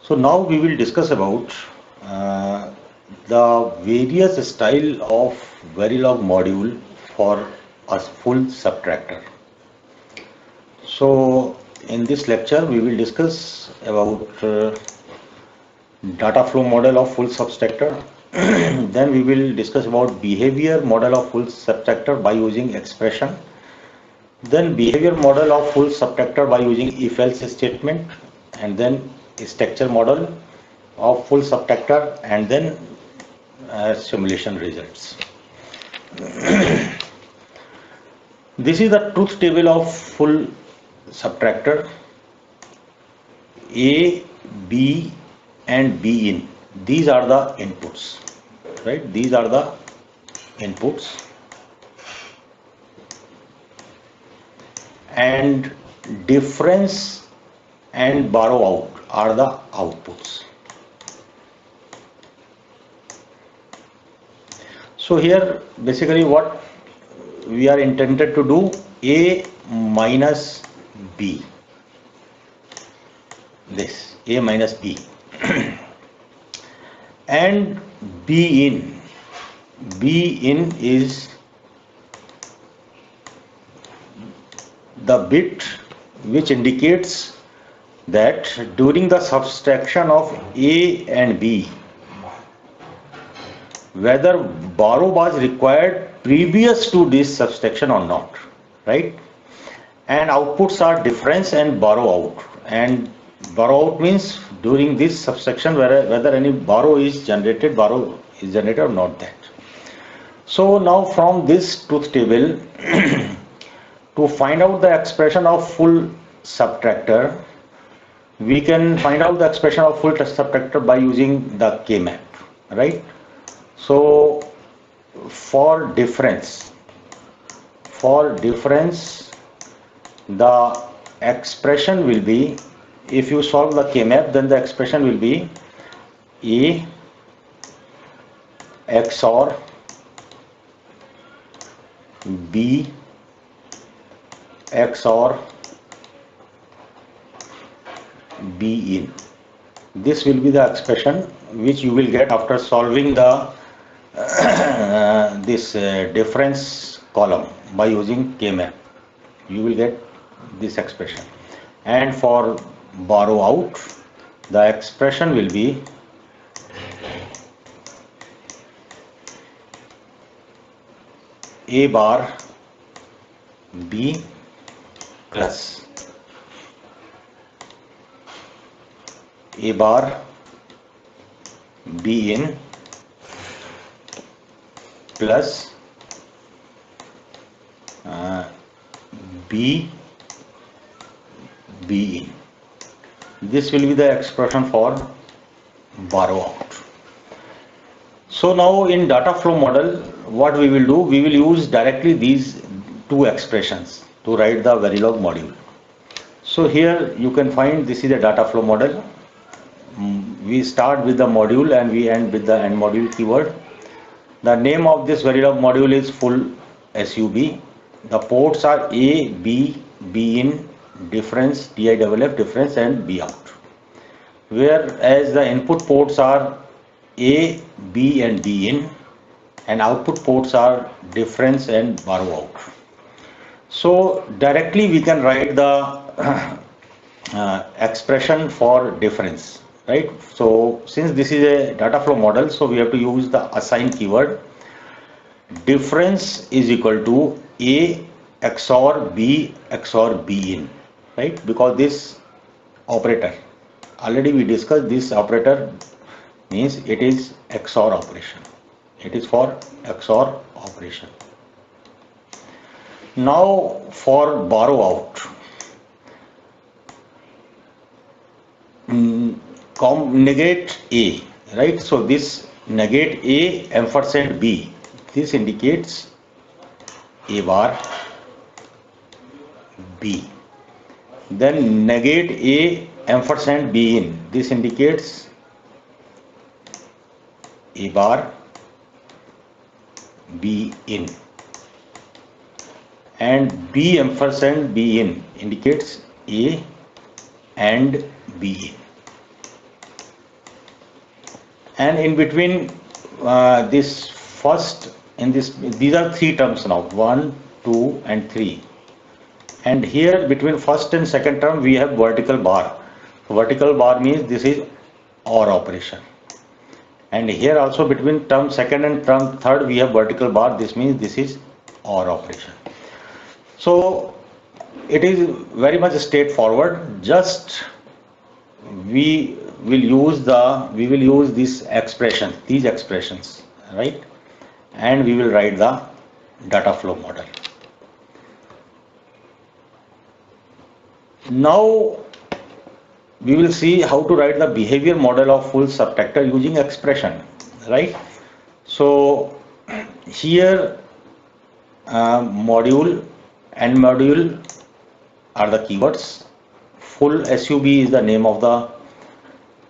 So now we will discuss about uh, the various style of Verilog module for a full subtractor. So in this lecture we will discuss about data flow model of full subtractor. Then we will discuss about behavior model of full subtractor by using expression. Then behavior model of full subtractor by using if-else statement, and then structure model of full subtractor, and then simulation results. This is the truth table of full subtractor. A, B and B in. These are the inputs, right? These are the inputs, and difference and borrow out are the outputs. So here basically what we are intended to do, A minus B, this A minus B and B in. B in is the bit which indicates that during the subtraction of A and B, whether borrow was required previous to this subtraction or not, right? And outputs are difference and borrow out. And borrow out means during this subtraction whether any borrow is generated or not, that. So now from this truth table to find out the expression of full subtractor, we can find out the expression of full subtractor by using the K-map, right? So for difference, the expression will be, if you solve the K-map, then the expression will be A XOR B XOR B in. This will be the expression which you will get after solving the this difference column by using K-map. You will get this expression. And for borrow out, the expression will be A bar B plus A bar B in plus B in. This will be the expression for borrow out. So now in data flow model, what we will do, we will use directly these two expressions to write the Verilog module. So here you can find this is a data flow model. We start with the module and we end with the end module keyword. The name of this Verilog module is full SUB. The ports are A, B, B in, difference, DIFF, difference, and B out. Whereas the input ports are A, B and B in, and output ports are difference and borrow out. So directly we can write the expression for difference, right? So since this is a data flow model, so we have to use the assign keyword. Difference is equal to A XOR B in, right? Because this operator, already we discussed, this operator means it is XOR operation. It is for XOR operation. Now for borrow out, negate A, right? So this negate A ampersand B, this indicates A bar B. Then negate A ampersand B in, this indicates A bar B in. And B ampersand B in indicates A and B in. and in between this first in this these are three terms now, 1, 2 and 3, and here between first and second term we have vertical bar. Vertical bar means this is OR operation, and here also between term second and term third we have vertical bar. This means this is OR operation. So it is very much straightforward. Just we we will use these expressions, right? And we will write the data flow model. Now we will see how to write the behavior model of full subtractor using expression, right? So here module and module are the keywords. Full SUB is the name of the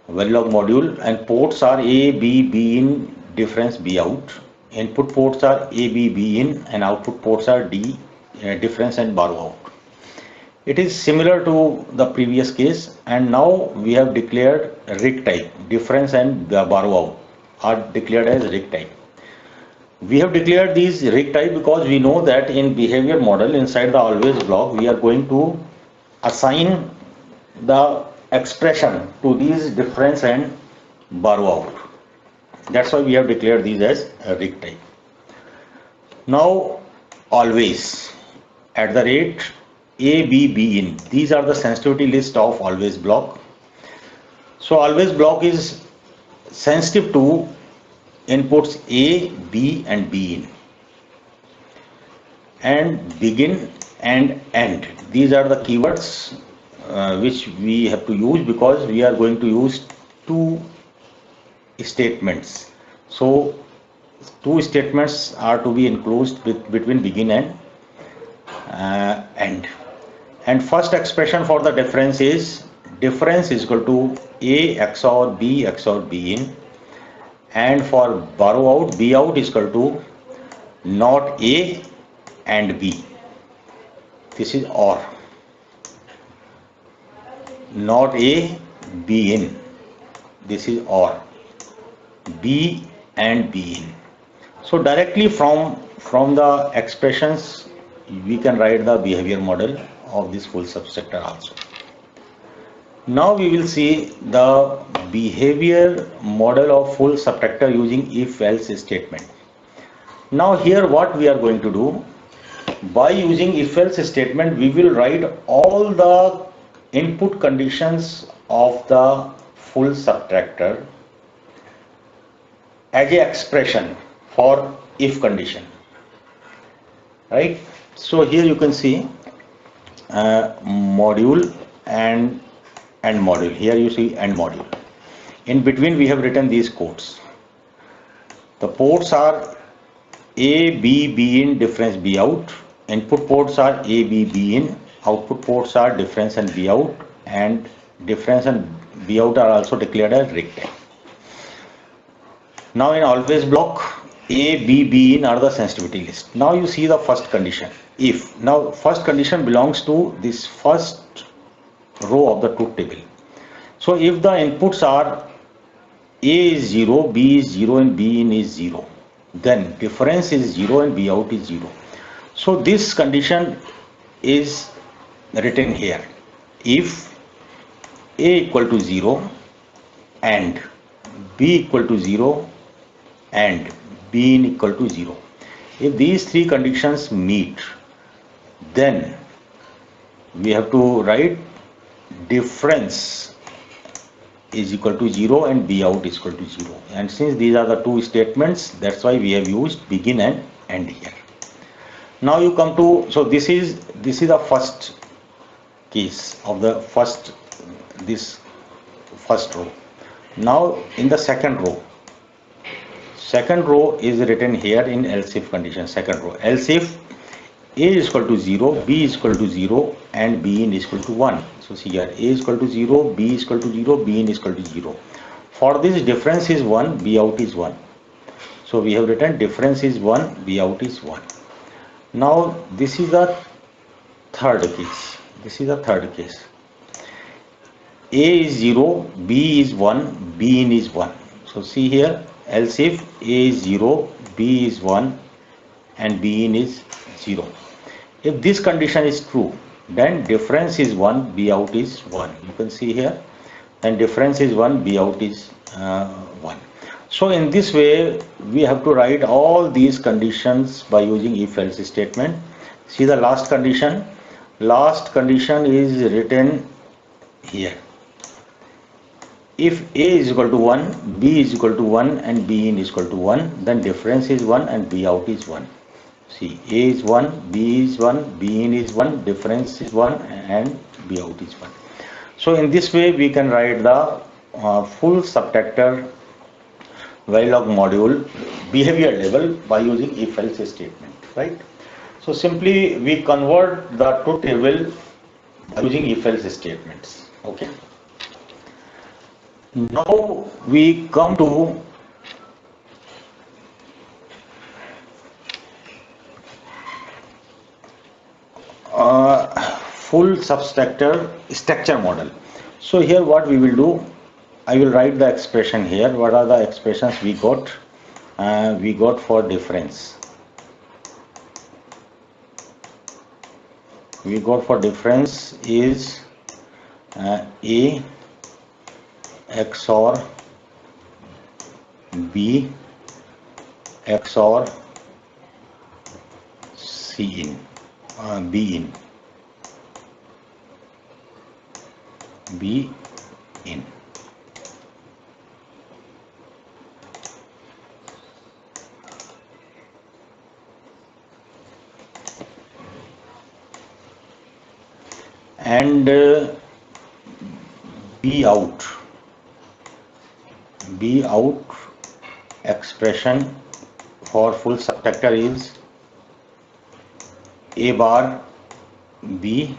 Verilog module, and ports are A, B, B in, difference, B out. Input ports are A, B, B in, and output ports are D, difference and borrow out. It is similar to the previous case, and now we have declared rig type. Difference and borrow out are declared as rig type. We have declared these rig type because we know that in behavior model inside the always block we are going to assign the expression to these difference and borrow out. That's why we have declared these as a rig type. Now always at the rate A, B, B in, these are the sensitivity list of always block. So always block is sensitive to inputs A, B and B in, and begin and end. These are the keywords which we have to use because we are going to use two statements. So two statements are to be enclosed between begin and end. And first expression for the difference is equal to A XOR B XOR B in, and for borrow out, B out is equal to not A and B. This is OR. Not A, B in. This is OR. B and B in. So directly from the expressions we can write the behavior model of this full subtractor also. Now we will see the behavior model of full subtractor using if-else statement. Now here what we are going to do, by using if-else statement we will write all the input conditions of the full subtractor as a expression for if condition, right? So here you can see module and module. Here you see and module. In between we have written these codes. The ports are A, B, B in, difference, B out. Input ports are A, B, B in. Output ports are difference and B out, and difference and B out are also declared as rig type. Now in always block, A, B, B in are the sensitivity list. Now you see the first condition. If now first condition belongs to this first row of the truth table. So if the inputs are A is 0, B is 0 and B in is 0, then difference is 0 and B out is 0. So this condition is written here. If A equal to 0 and B equal to 0 and B in equal to 0. If these three conditions meet, then we have to write difference is equal to 0 and B out is equal to 0. And since these are the two statements, that's why we have used begin and end here. Now you come to, so this is the first case of the first row. Now in the second row is written here in else if condition. Second row, else if A is equal to 0, B is equal to 0 and B in is equal to 1. So see here, A is equal to 0, B is equal to 0, B in is equal to 0. For this difference is 1, B out is 1. So we have written difference is 1, B out is 1. Now this is the third case. A is 0, B is 1, B in is 1. So see here, else if A is 0, B is 1 and B in is 0. If this condition is true, then difference is 1, B out is 1. You can see here, then difference is 1, B out is 1. So in this way, we have to write all these conditions by using if-else statement. See the last condition. Last condition is written here. If A is equal to 1, B is equal to 1 and B in is equal to 1, then difference is 1 and B out is 1. See, A is 1, B is 1, B in is 1, difference is 1 and B out is 1. So in this way we can write the full subtractor Verilog module behavior level by using if-else statement, right? So simply we convert the truth table by using if-else statements. Okay. Now we come to full substructure structure model. So here what we will do, I will write the expression here. What are the expressions we got? We got for difference. We got for difference is A XOR B XOR C in B in B in. And B out expression for full subtractor is A bar B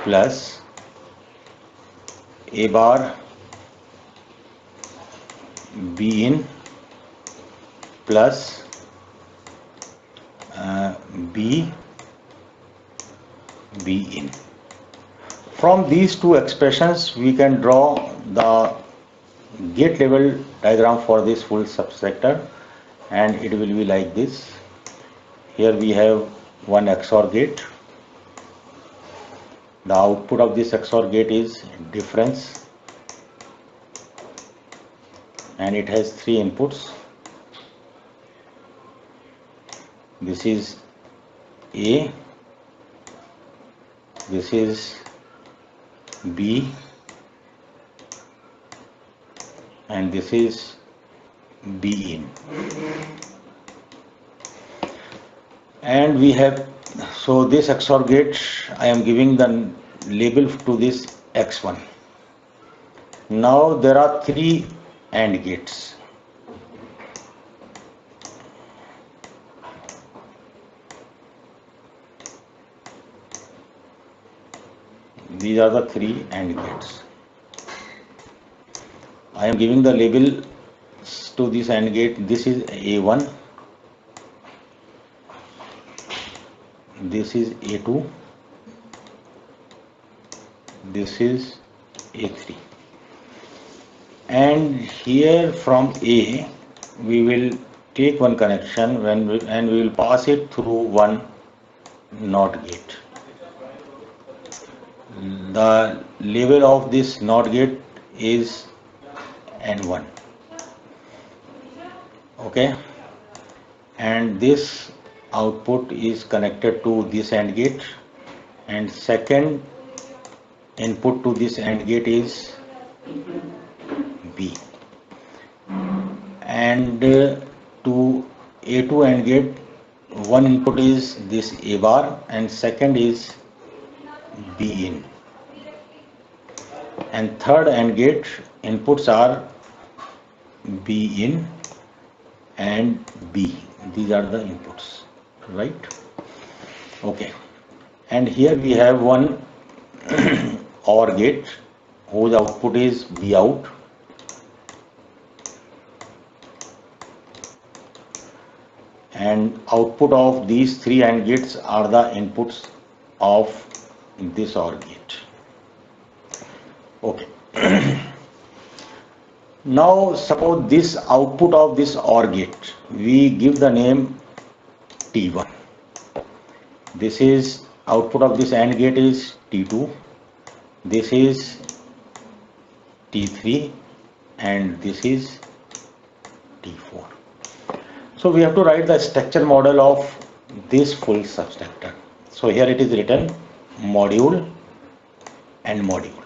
plus A bar B in plus B in. From these two expressions we can draw the gate level diagram for this full substructure, and it will be like this. Here we have one XOR gate. The output of this XOR gate is difference, and it has three inputs. This is A, this is B, and this is B in. And we have, so this XOR gate, I am giving the label to this X1. Now there are three AND gates. These are the three AND gates. I am giving the label to this AND gate. This is A1, this is A2, this is A3, and here from A we will take one connection and we will pass it through one NOT gate. The label of this NOT gate is N1. Okay, and this output is connected to this AND gate, and second input to this AND gate is B, and to A2 AND gate one input is this A bar and second is B in, and third AND gate inputs are B in and B. These are the inputs, right? Okay, and here we have one OR gate whose output is B out, and output of these three AND gates are the inputs of this OR gate. Okay. Now suppose this output of this OR gate, we give the name T1. This is output of this AND gate is T2. This is T3 and this is T4. So we have to write the structure model of this full substructure. So here it is written module and module.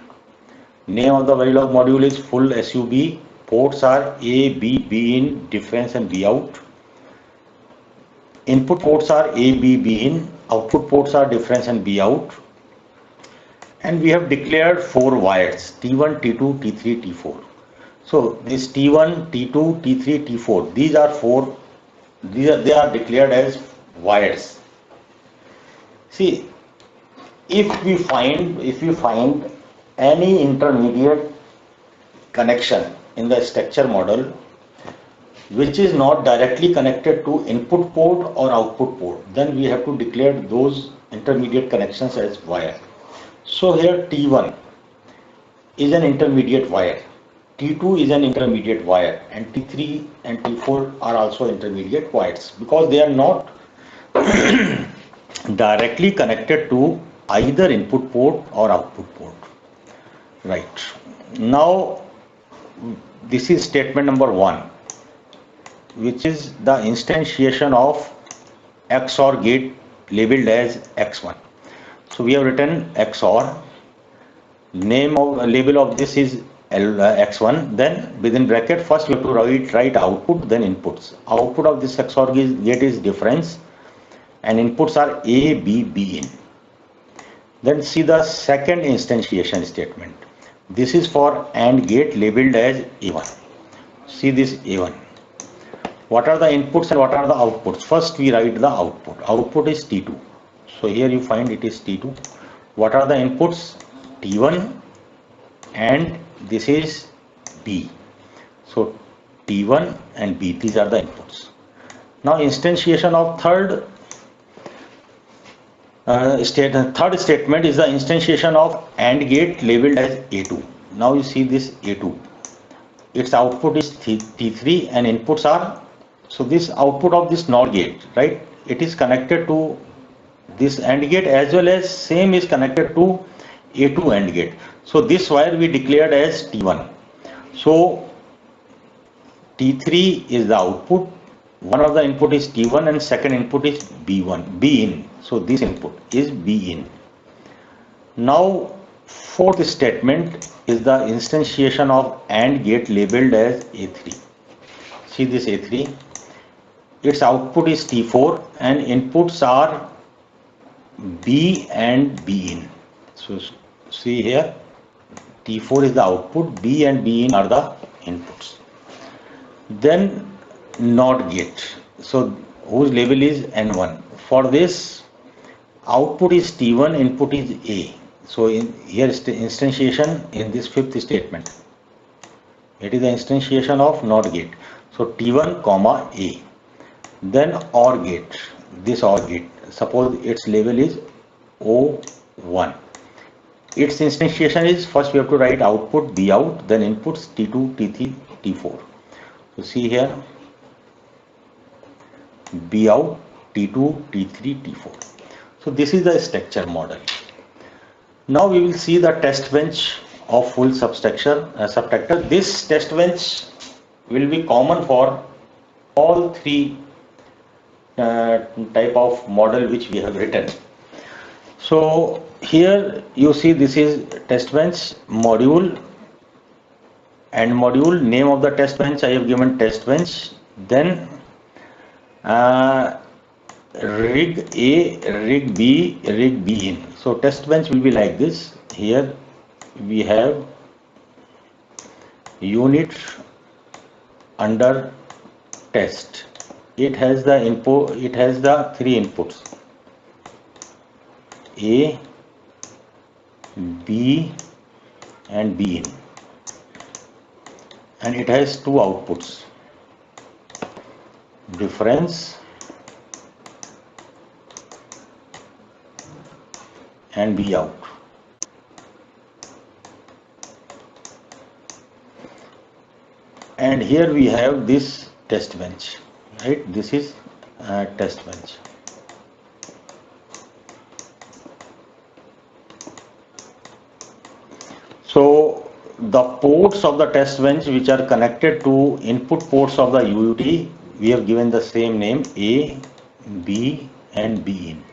Name of the Verilog module is full SUB. Ports are A, B, B in, difference and B out. Input ports are A, B, B in. Output ports are difference and B out. And we have declared 4 wires T1, T2, T3, T4. So this T1, T2, T3, T4, these are 4. They are declared as wires. See, if we find any intermediate connection in the structure model which is not directly connected to input port or output port, then we have to declare those intermediate connections as wire. So here T1 is an intermediate wire, T2 is an intermediate wire, and T3 and T4 are also intermediate wires because they are not directly connected to either input port or output port. Right. Now this is statement number 1, which is the instantiation of XOR gate labeled as X1. So we have written XOR. Name of label of this is X1. Then within bracket first we have to write output, then inputs. Output of this XOR gate is difference, and inputs are A, B, B in. Then see the second instantiation statement. This is for AND gate labeled as A1. See this A1. What are the inputs and what are the outputs? First we write the output. Output is T2. So here you find it is T2. What are the inputs? T1 and this is B. So T1 and B, these are the inputs. Now instantiation of third statement is the instantiation of AND gate labeled as A2. Now you see this A2. Its output is T3 and inputs are, so this output of this NOR gate, right? It is connected to this AND gate as well as same is connected to A2 AND gate. So this wire we declared as T1. So T3 is the output. One of the input is T1 and second input is B1, B in. So this input is B in. Now fourth statement is the instantiation of AND gate labeled as A3. See this A3. Its output is T4 and inputs are B and B in. So see here, T4 is the output, B and B in are the inputs. Then NOT gate, so whose label is N1. For this, output is T1, input is A. So here is the instantiation in this fifth statement. It is the instantiation of NOT gate. So T1 comma A. Then OR gate, this OR gate, suppose its label is O1. Its instantiation is first we have to write output B out, then inputs T2, T3, T4. So see here, B out, T2, T3, T4. So this is the structure model. Now we will see the test bench of full substructure. This test bench will be common for all three type of model which we have written. So here you see this is test bench module and module. Name of the test bench I have given test bench. Then rig A, rig B, rig B in. So test bench will be like this. Here we have unit under test. It has the input, it has the three inputs A, B and B in, and it has two outputs, difference and B out. and here we have this test bench, right? This is test bench. So the ports of the test bench which are connected to input ports of the UUT, we have given the same name A, B and B in.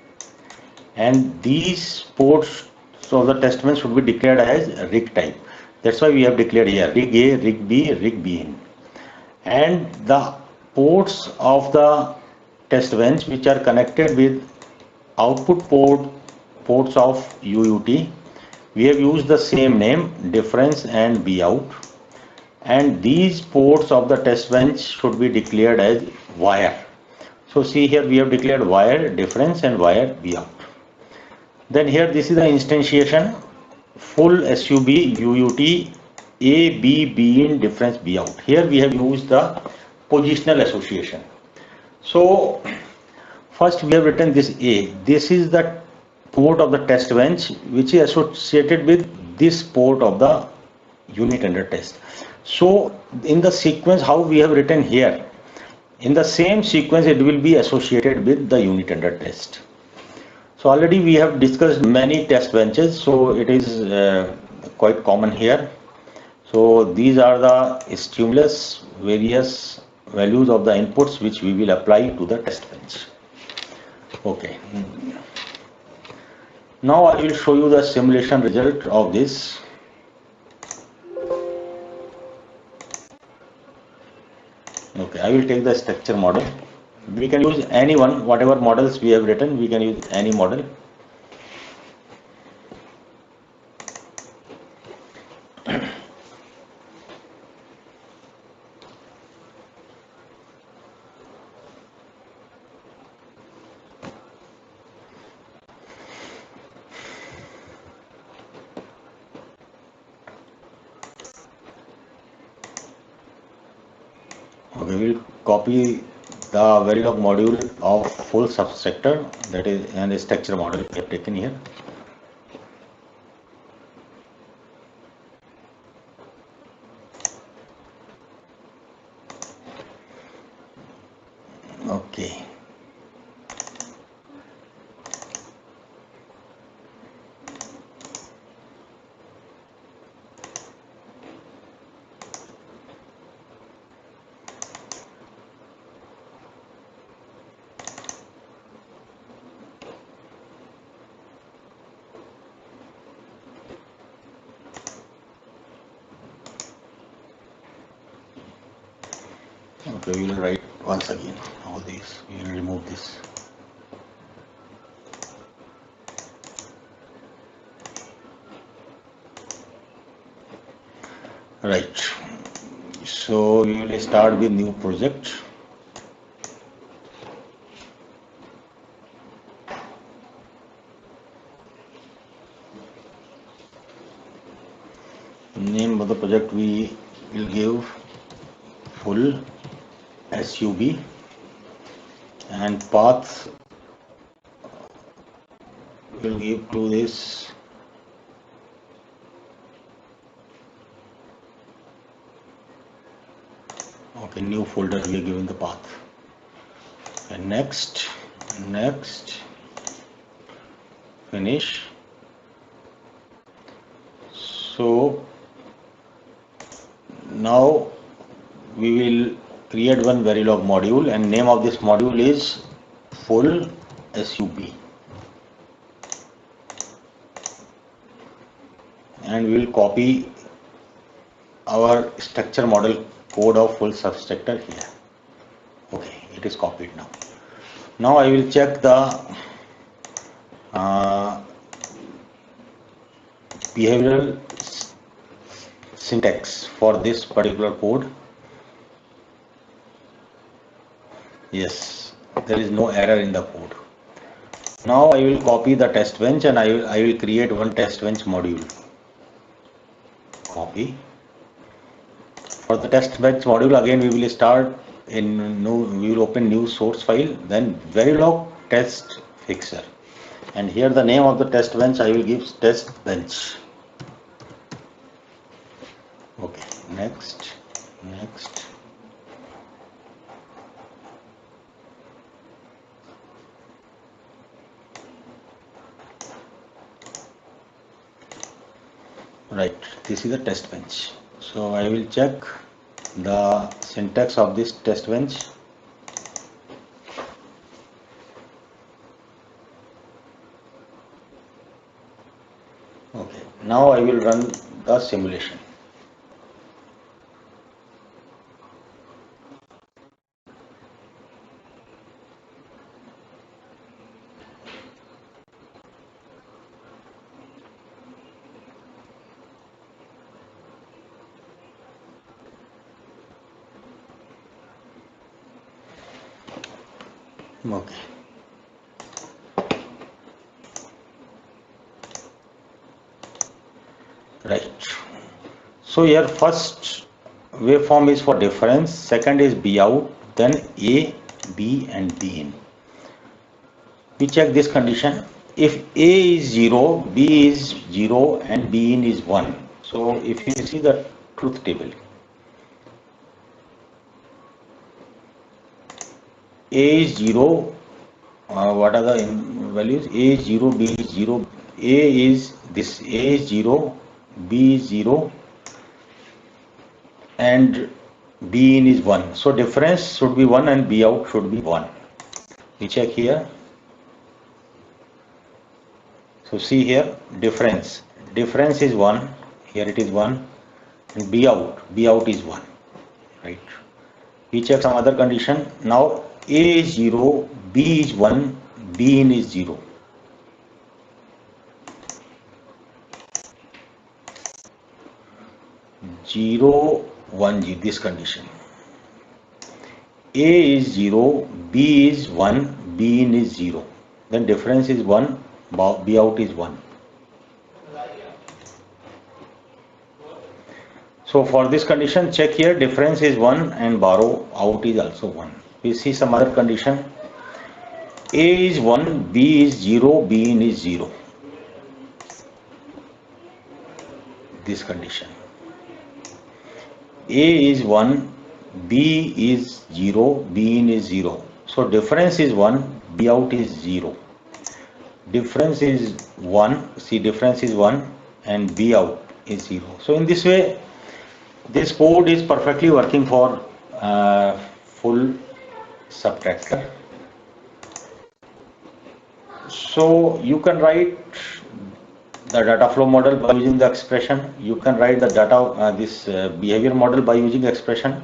And these ports of the test bench should be declared as rig type. That's why we have declared here rig A, rig B, rig B in. And the ports of the test bench which are connected with output ports of UUT, we have used the same name difference and B out, and these ports of the test bench should be declared as wire. So see here we have declared wire difference and wire B out. Then here this is the instantiation full SUB UUT A B B in difference B out. Here we have used the positional association. So first we have written this A. This is the port of the test bench which is associated with this port of the unit under test. So in the sequence how we have written here, in the same sequence it will be associated with the unit under test. So already we have discussed many test benches, so it is quite common here. So these are the stimulus various values of the inputs which we will apply to the test bench. Okay. Now I will show you the simulation result of this. Okay, I will take the structure model. We can use any one, whatever models we have written, we can use any model. Okay, we will copy the Verilog module of full substructure, that is and structure model we have taken here. Okay. Okay, we will write once again all these. We will remove this. Right. So we will start with new project. Name of the project we will give full SUB and path will give to this okay, new folder we are given the path, and next finish. So now we will create one Verilog module, and name of this module is full SUB, and we will copy our structure model code of full substructure here. Okay, it is copied now. Now I will check the behavioral syntax for this particular code. Yes, there is no error in the code. Now I will copy the test bench and I will create one test bench module. Copy. For the test bench module, again we will start in new, we will open new source file, then Verilog test fixer, and here the name of the test bench I will give test bench. Okay, next. Next. Right, this is the test bench. So I will check the syntax of this test bench. Okay, now I will run the simulation. Okay. Right. So here first waveform is for difference, second is B out, then A, B and B in. We check this condition. If A is 0, B is 0 and B in is 1. So if you see the truth table, A is 0, what are the values? A is 0, B is 0, A is this, A is 0, B is 0 and B in is 1. So difference should be 1 and B out should be 1. We check here. So see here, difference is 1, here it is 1 and B out is 1, right? We check some other condition. Now A is 0, B is 1, B in is 0. Zero, 1, 0, this condition. A is 0, B is 1, B in is 0. Then difference is 1, B out is 1. So for this condition, check here, difference is 1 and borrow out is also 1. We see some other condition. A is 1, B is 0, B in is 0. This condition. A is 1, B is 0, B in is 0. So difference is 1, B out is 0. Difference is 1, see difference is 1 and B out is 0. So in this way, this code is perfectly working for full subtractor. So you can write the data flow model by using the expression. You can write the data behavior model by using expression,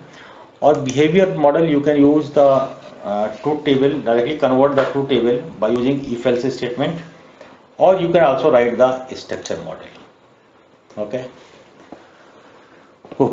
or behavior model you can use the truth table, directly convert the truth table by using if else statement, or you can also write the structure model. Okay.